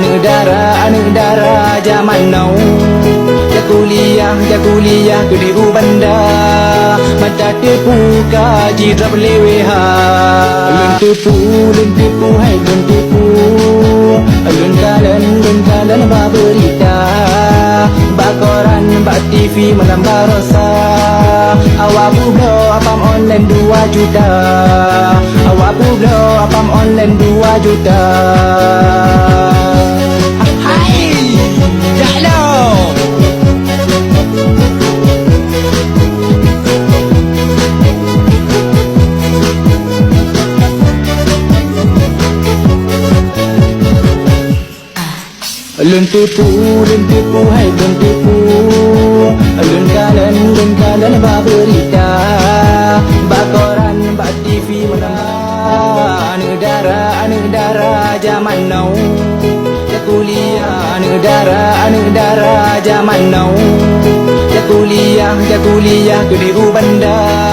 negara zaman now. Ya kuliah ke di bandar, mata tipu kaji drop leweha. Lun tipu hai lun tipu, lun kalan ba berita, ba koran ba TV menambah rasa. Awak bublo apam online 2 juta, awak bublo apam online 2 juta. Hai, jalo. Lun tipu hai lun tipu, lun kalan ba berita, ba koran ba TV mana. Negara zaman now. Ya kuliah negara zaman now. Ya kuliah ke di bandar,